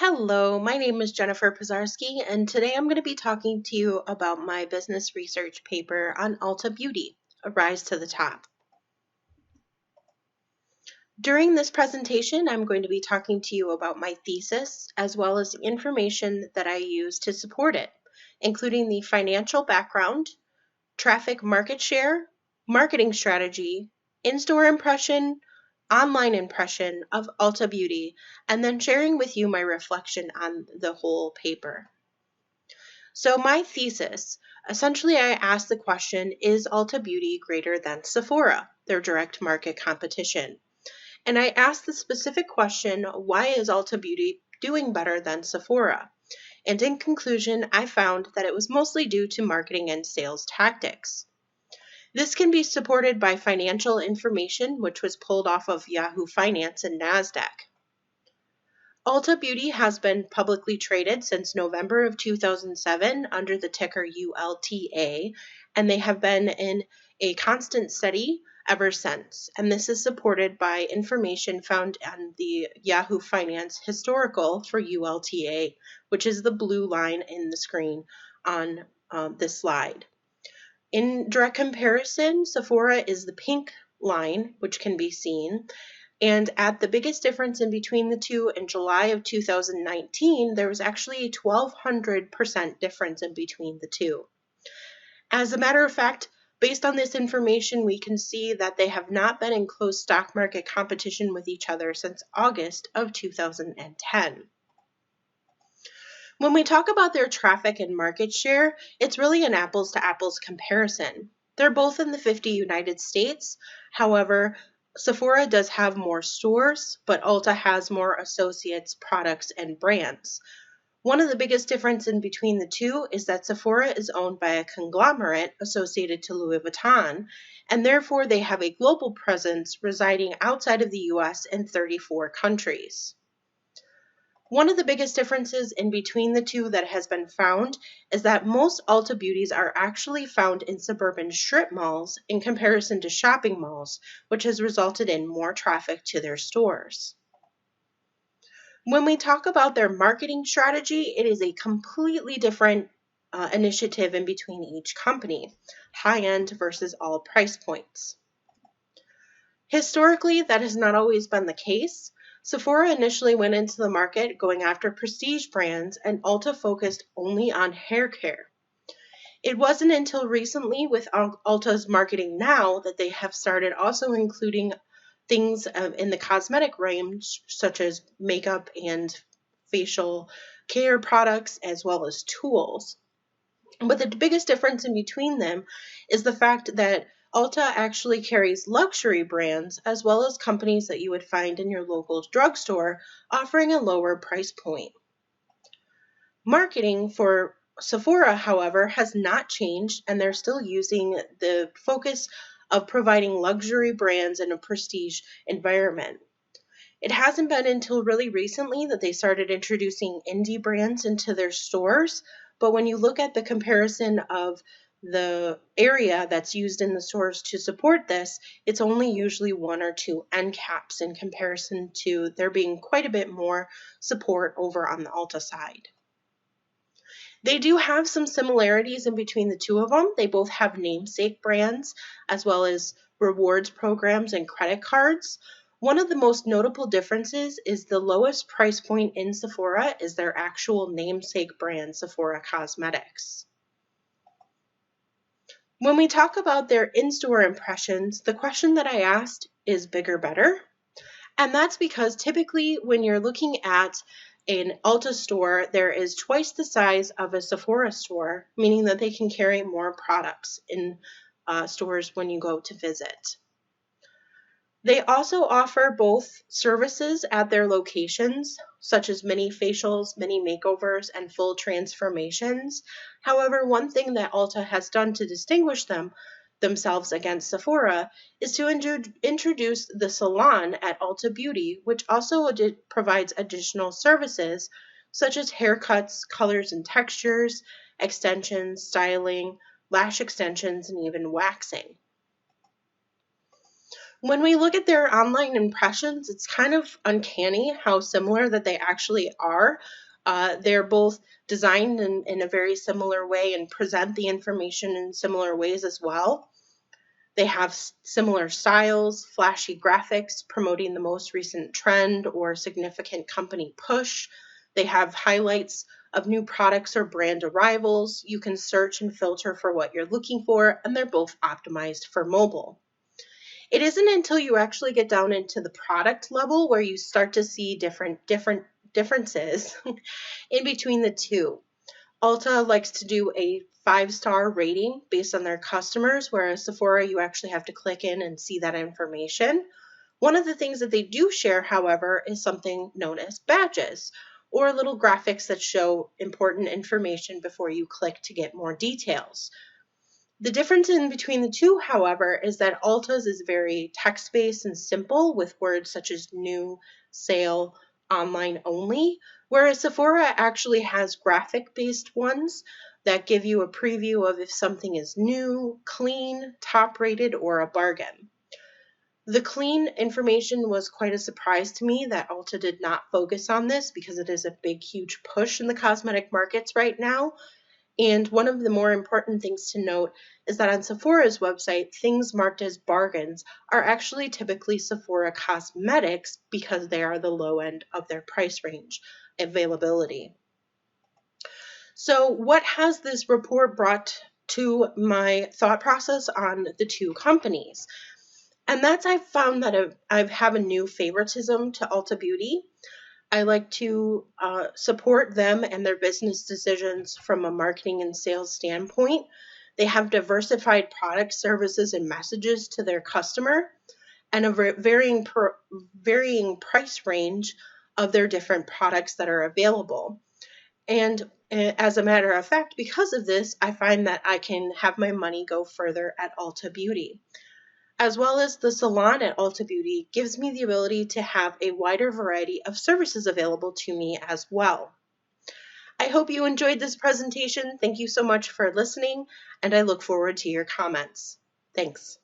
Hello, my name is Jennifer Pisarski, and today I'm going to be talking to you about my business research paper on Ulta Beauty, A Rise to the Top. During this presentation, I'm going to be talking to you about my thesis, as well as the information that I use to support it, including the financial background, traffic market share, marketing strategy, in-store impression, online impression of Ulta Beauty, and then sharing with you my reflection on the whole paper. So my thesis, essentially I asked the question, is Ulta Beauty greater than Sephora, their direct market competition? And I asked the specific question, why is Ulta Beauty doing better than Sephora? And in conclusion, I found that it was mostly due to marketing and sales tactics. This can be supported by financial information, which was pulled off of Yahoo Finance and NASDAQ. Ulta Beauty has been publicly traded since November of 2007 under the ticker ULTA, and they have been in a constant steady ever since. And this is supported by information found on the Yahoo Finance historical for ULTA, which is the blue line in the screen on this slide. In direct comparison, Sephora is the pink line, which can be seen. And at the biggest difference in between the two, in July of 2019, there was actually a 1,200% difference in between the two. As a matter of fact, based on this information, we can see that they have not been in close stock market competition with each other since August of 2010. When we talk about their traffic and market share, it's really an apples to apples comparison. They're both in the 50 United States. However, Sephora does have more stores, but Ulta has more associates, products, and brands. One of the biggest differences in between the two is that Sephora is owned by a conglomerate associated to Louis Vuitton, and therefore they have a global presence residing outside of the US in 34 countries. One of the biggest differences in between the two that has been found is that most Ulta Beauties are actually found in suburban strip malls in comparison to shopping malls, which has resulted in more traffic to their stores. When we talk about their marketing strategy, it is a completely different initiative in between each company, high-end versus all price points. Historically, that has not always been the case. Sephora initially went into the market going after prestige brands, and Ulta focused only on hair care. It wasn't until recently with Ulta's marketing now that they have started also including things in the cosmetic range, such as makeup and facial care products, as well as tools. But the biggest difference in between them is the fact that Ulta actually carries luxury brands as well as companies that you would find in your local drugstore offering a lower price point. Marketing for Sephora, however, has not changed, and they're still using the focus of providing luxury brands in a prestige environment. It hasn't been until really recently that they started introducing indie brands into their stores, but when you look at the comparison of the area that's used in the stores to support this, it's only usually one or two end caps in comparison to there being quite a bit more support over on the Ulta side. They do have some similarities in between the two of them. They both have namesake brands as well as rewards programs and credit cards. One of the most notable differences is the lowest price point in Sephora is their actual namesake brand, Sephora Cosmetics. When we talk about their in-store impressions, the question that I asked is bigger, better? And that's because typically when you're looking at an Ulta store, there is twice the size of a Sephora store, meaning that they can carry more products in stores when you go to visit. They also offer both services at their locations, such as mini facials, mini makeovers, and full transformations. However, one thing that Ulta has done to distinguish themselves against Sephora is to introduce the salon at Ulta Beauty, which also provides additional services such as haircuts, colors and textures, extensions, styling, lash extensions, and even waxing. When we look at their online impressions, it's kind of uncanny how similar that they actually are. They're both designed in a very similar way and present the information in similar ways as well. They have similar styles, flashy graphics promoting the most recent trend or significant company push. They have highlights of new products or brand arrivals. You can search and filter for what you're looking for, and they're both optimized for mobile. It isn't until you actually get down into the product level where you start to see different differences in between the two. Ulta likes to do a 5-star rating based on their customers, whereas Sephora, you actually have to click in and see that information. One of the things that they do share, however, is something known as badges, or little graphics that show important information before you click to get more details. The difference in between the two, however, is that Ulta's is very text-based and simple with words such as new, sale, online only, whereas Sephora actually has graphic-based ones that give you a preview of if something is new, clean, top-rated, or a bargain. The clean information was quite a surprise to me that Ulta did not focus on this because it is a big, huge push in the cosmetic markets right now. And one of the more important things to note is that on Sephora's website, things marked as bargains are actually typically Sephora cosmetics because they are the low end of their price range availability. So, what has this report brought to my thought process on the two companies? And that's I've found that I have a new favoritism to Ulta Beauty. I like to support them and their business decisions from a marketing and sales standpoint. They have diversified products, services, and messages to their customer, and a varying price range of their different products that are available. And as a matter of fact, because of this, I find that I can have my money go further at Ulta Beauty. As well as the salon at Ulta Beauty gives me the ability to have a wider variety of services available to me as well. I hope you enjoyed this presentation. Thank you so much for listening, and I look forward to your comments. Thanks.